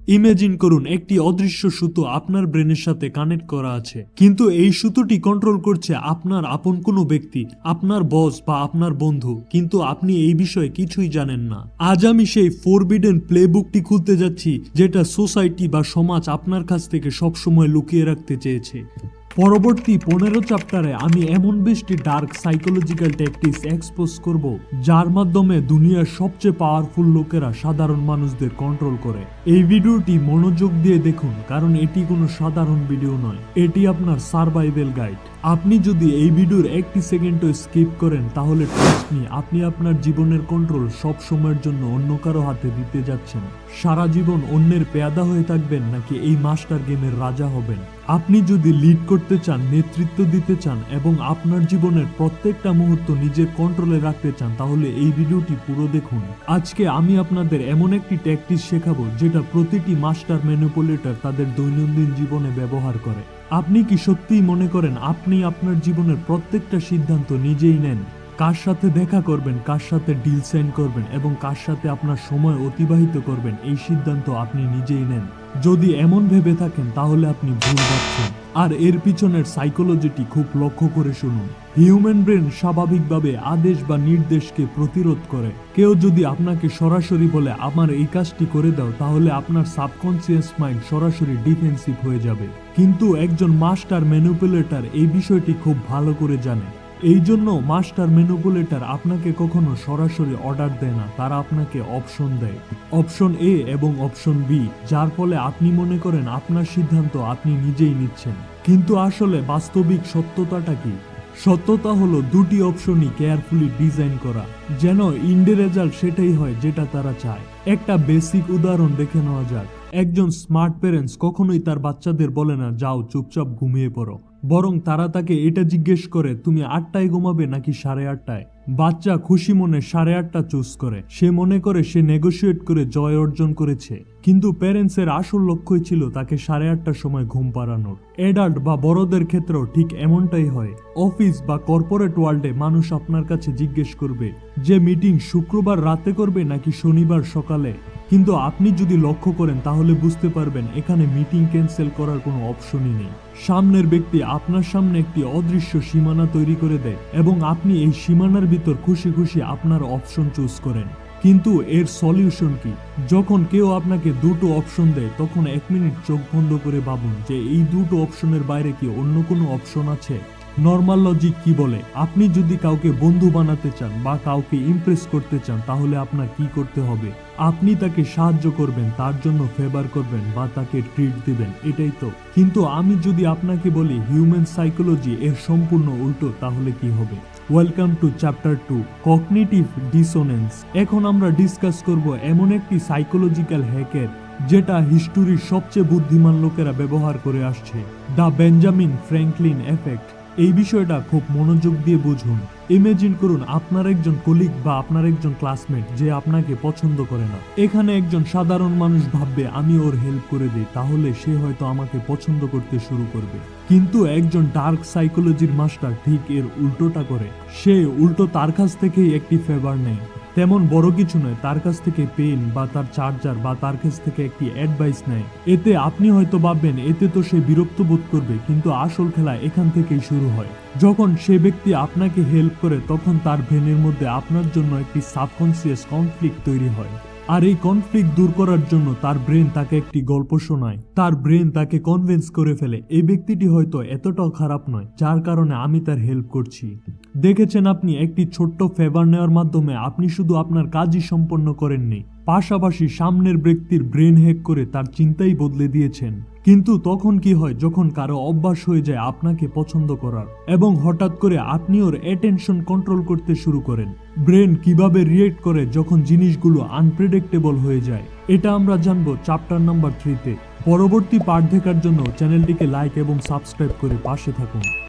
Imagine করুন একটি অদৃশ্য সুতো আপনার ব্রেনের সাথে কানেক্ট করা আছে, কিন্তু এই সুতোটি কন্ট্রোল করছে আপনার আপন কোনো ব্যক্তি, আপনার বস বা আপনার বন্ধু, কিন্তু আপনি এই বিষয়ে কিছুই জানেন না। আজ আমি সেই ফরবিডেন প্লেবুকটি খুলতে যাচ্ছি যেটা সোসাইটি বা সমাজ আপনার কাছ থেকে সবসময় লুকিয়ে রাখতে চেয়েছে। পরবর্তী 15 চ্যাপ্টারে আমি এমন বেশটি ডার্ক সাইকোলজিক্যাল ট্যাকটিক্স এক্সপোজ করব যার মাধ্যমে দুনিয়ার সবচেয়ে পাওয়ারফুল লোকেরা সাধারণ মানুষদের কন্ট্রোল করে। এই ভিডিওটি মনোযোগ দিয়ে দেখুন, কারণ এটি কোনো সাধারণ ভিডিও নয়, এটি আপনার সার্ভাইভাল গাইড। আপনি যদি এই ভিডিওর একটি সেকেন্ডও স্কিপ করেন তাহলে ট্রাস্ট মি, আপনি আপনার জীবনের কন্ট্রোল সব সময়ের জন্য অন্য কারো হাতে দিতে যাচ্ছেন। সারা জীবন অন্যের পেয়াদা হয়ে থাকবেন নাকি এই মাস্টার গেমের রাজা হবেন? আপনি যদি লিড করতে চান, নেতৃত্ব দিতে চান এবং আপনার জীবনের প্রত্যেকটা মুহূর্ত নিজের কন্ট্রোলে রাখতে চান, তাহলে এই ভিডিওটি পুরো দেখুন। আজকে আমি আপনাদের এমন একটি ট্যাকটিক্স শেখাবো যেটা প্রতিটি মাস্টার ম্যানিপুলেটর তাদের দৈনন্দিন জীবনে ব্যবহার করে। আপনি কি সত্যিই মনে করেন আপনি আপনার জীবনের প্রত্যেকটা সিদ্ধান্ত নিজেই নেন? কার সাথে দেখা করবেন, কার সাথে ডিল সাইন করবেন এবং কার সাথে আপনার সময় অতিবাহিত করবেন, এই সিদ্ধান্ত আপনি নিজেই নেন? যদি এমন ভেবে থাকেন তাহলে আপনি ভুল ভাবছেন। আর এর পিছনের সাইকোলজিটি খুব লক্ষ্য করে শুনুন। হিউম্যান ব্রেন স্বাভাবিকভাবে আদেশ বা নির্দেশকে প্রতিরোধ করে। কেউ যদি আপনাকে সরাসরি বলে আমার এই কাজটি করে দাও, তাহলে আপনার সাবকনসিয়াস মাইন্ড সরাসরি ডিফেন্সিভ হয়ে যাবে। কিন্তু একজন মাস্টার ম্যানিপুলেটর এই বিষয়টি খুব ভালো করে জানে। এই জন্য মাস্টার ম্যানিপুলেটর আপনাকে কখনো সরাসরি অর্ডার দেয় না, তারা আপনাকে অপশন দেয়, অপশন এ এবং অপশন বি, যার ফলে আপনি মনে করেন আপনার সিদ্ধান্ত আপনি নিজেই নিচ্ছেন। কিন্তু আসলে বাস্তবিক সত্যতাটা কি? সত্যতা হলো দুটি অপশনই কেয়ারফুলি ডিজাইন করা, যেন ইন্ডে রেজাল্ট সেটাই হয় যেটা তারা চায়। একটা বেসিক উদাহরণ দেখে নেওয়া যাক। একজন স্মার্ট প্যারেন্টস কখনোই তার বাচ্চাদের বলে না যাও চুপচাপ ঘুমিয়ে পড়ো, বরং তারা তাকে এটা জিজ্ঞেস করে তুমি 8টায় ঘুমাবে নাকি 8:30টায়। বাচ্চা খুশি মনে 8:30টা চুজ করে। সে মনে করে সে নেগোশিয়েট করে জয় অর্জন করেছে, কিন্তু প্যারেন্টসের আসল লক্ষ্যই ছিল তাকে 8:30টার সময় ঘুম পাড়ানোর। অ্যাডাল্ট বা বড়দের ক্ষেত্রেও ঠিক এমনটাই হয়। অফিস বা কর্পোরেট ওয়ার্ল্ডে মানুষ আপনার কাছে জিজ্ঞেস করবে যে মিটিং শুক্রবার রাতে করবে নাকি শনিবার সকালে, কিন্তু আপনি যদি লক্ষ্য করেন তাহলে বুঝতে পারবেন এখানে মিটিং ক্যান্সেল করার কোনো অপশনই নেই। সামনের ব্যক্তি আপনার সামনে একটি অদৃশ্য সীমানা তৈরি করে দেয় এবং আপনি এই সীমানার ভিতর খুশি খুশি আপনার অপশন চুজ করেন। কিন্তু এর সলিউশন কি? যখন কেউ আপনাকে দুটো অপশন দেয় তখন 1 মিনিট চোখ বন্ধ করে ভাবুন যে এই দুটো অপশনের বাইরে কি অন্য কোনো অপশন আছে। নর্মাল লজিক কি বলে? আপনি যদি কাউকে বন্ধু বানাতে চান বা কাউকে ইমপ্রেস করতে চান তাহলে আপনার কি করতে হবে? আপনি তাকে সাহায্য করবেন, তার জন্য ফেভার করবেন বা তাকে ট্রিট দিবেন, এটাই তো। কিন্তু আমি যদি আপনাকে বলি হিউম্যান সাইকোলজি এর সম্পূর্ণ উল্টো, তাহলে কি হবে? Welcome to chapter 2, cognitive dissonance. এখন আমরা ডিসকাস করব এমন একটি সাইকোলজিক্যাল হ্যাকের যেটা হিস্টোরির সবচেয়ে বুদ্ধিমান লোকেরা ব্যবহার করে আসছে, দ্য বেঞ্জামিন ফ্র্যাঙ্কলিন এফেক্ট। এই বিষয়টা খুব মনোযোগ দিয়ে বুঝুন। ইমাজিন করুন আপনার একজন কলিগ বা আপনার একজন ক্লাসমেট যে আপনাকে পছন্দ করে না। এখানে একজন সাধারণ মানুষ ভাববে আমি ওর হেল্প করে দিই, তাহলে সে হয়তো আমাকে পছন্দ করতে শুরু করবে। কিন্তু একজন ডার্ক সাইকোলজির মাস্টার ঠিক এর উল্টোটা করে। সে উল্টো তার কাছ থেকেই একটি ফেভার নেয়, তেমন বড় কিছু নয়, তার কাছ থেকে পেন বা তার চার্জার বা তার কাছ থেকে একটি অ্যাডভাইস নেয়। এতে আপনি হয়তো ভাববেন এতে তো সে বিরক্ত বোধ করবে, কিন্তু আসল খেলা এখান থেকেই শুরু হয়। যখন সে ব্যক্তি আপনাকে হেল্প করে তখন তার ব্রেনের মধ্যে আপনার জন্য একটি সাবকনসিয়াস কনফ্লিক্ট তৈরি হয়। আর এই কনফ্লিক্ট দূর করার জন্য তার ব্রেন তাকে একটি গল্প শোনায়। তার ব্রেন তাকে কনভিন্স করে ফেলে এই ব্যক্তিটি হয়তো এতটাও খারাপ নয়, যার কারণে আমি তার হেল্প করছি। দেখেছেন আপনি একটি ছোট্ট ফেভার নেওয়ার মাধ্যমে আপনি শুধু আপনার কাজই সম্পন্ন করেননি, পাশাপাশি সামনের ব্যক্তির ব্রেন হ্যাক করে তার চিন্তাই বদলে দিয়েছেন। কিন্তু তখন কি হয় যখন কারো অভ্যাস হয়ে যায় আপনাকে পছন্দ করার এবং হঠাৎ করে আপনি ওর অ্যাটেনশন কন্ট্রোল করতে শুরু করেন? ব্রেন কিভাবে রিয়েক্ট করে যখন জিনিসগুলো আনপ্রেডিক্টেবল হয়ে যায়, এটা আমরা জানবো চ্যাপ্টার নাম্বার 3-তে। পরবর্তী পার্ট দেখার জন্য চ্যানেলটিকে লাইক এবং সাবস্ক্রাইব করে পাশে থাকুন।